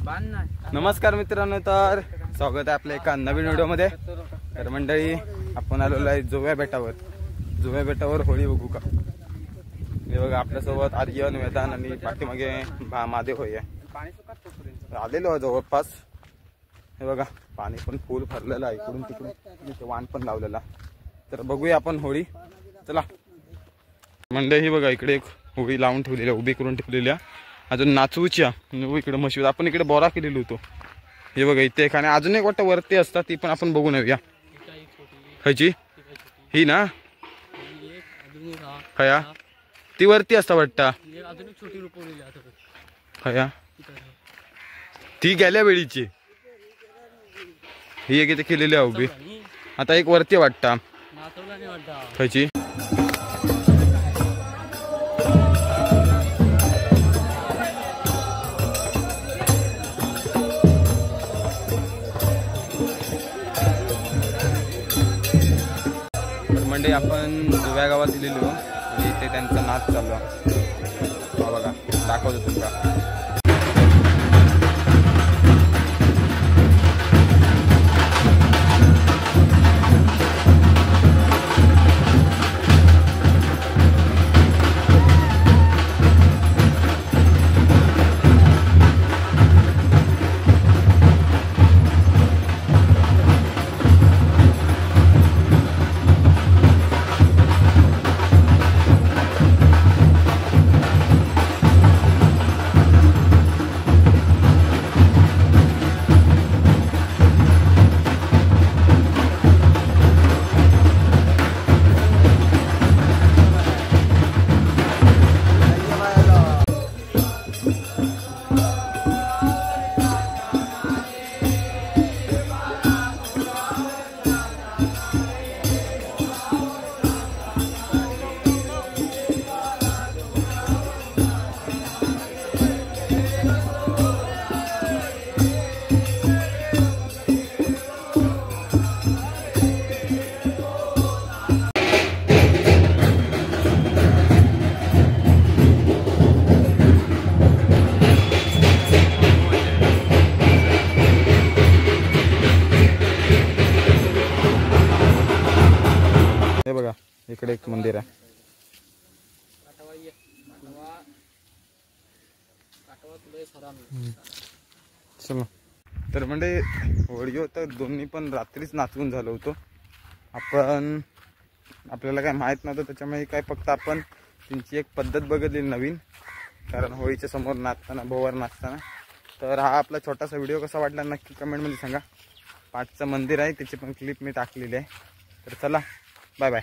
नमस्कार मित्रांनो, तर स्वागत आहे आपल्या एका नवीन व्हिडिओमध्ये। तर मंडळी, आपण आलेलो आहे जोव्या बेटावर। जोव्या बेटावर होळी बघू का। हे बघा, आपल्यासोबत आर्यन, वेदान आणि पाठीमागे महादेव होय आलेलो जवळपास। हे बघा, पाणी पण फुल भरलेलं आहे, इकडून तिकडून वाण पण लावलेला। तर बघूया आपण होळी, चला। मंडळी ही बघा, इकडे एक होळी लावून ठेवलेली, उभी करून ठेवलेली आहे। अजून नाचूच्या इकडे मशीद, आपण इकडे बोरा केलेलो होतो। हे बघा, इथे एक आणि अजून एक वाटतं वरती असतात, ती पण आपण बघून येऊया। खायची ही ना, खया ती वरती असता वाटतं। खया ती गेल्या वेळीची, ही एक इथे केलेली आहे उभी। आता एक वरती वाटतं खायची। मंडळी, आपण जोव्या गावात दिलेलो आणि इथे त्यांचा नाच चालू आहे। बघा, दाखवतो तुमका। हे बघा, इकडे एक मंदिर आहे। चलो, तर म्हणजे होळी होतं, दोन्ही पण रात्रीच नाचवून झालं होतं। आपल्याला काय माहित नव्हतं, त्याच्यामुळे काय फक्त आपण त्यांची एक पद्धत बघितली नवीन, कारण होळीच्या समोर नाचताना, भोवर नाचताना। तर हा आपला छोटासा व्हिडिओ कसा वाटला नक्की कमेंटमध्ये सांगा। पाठचं मंदिर आहे, त्याची पण क्लिप मी टाकलेली आहे। तर चला, बाय बाय।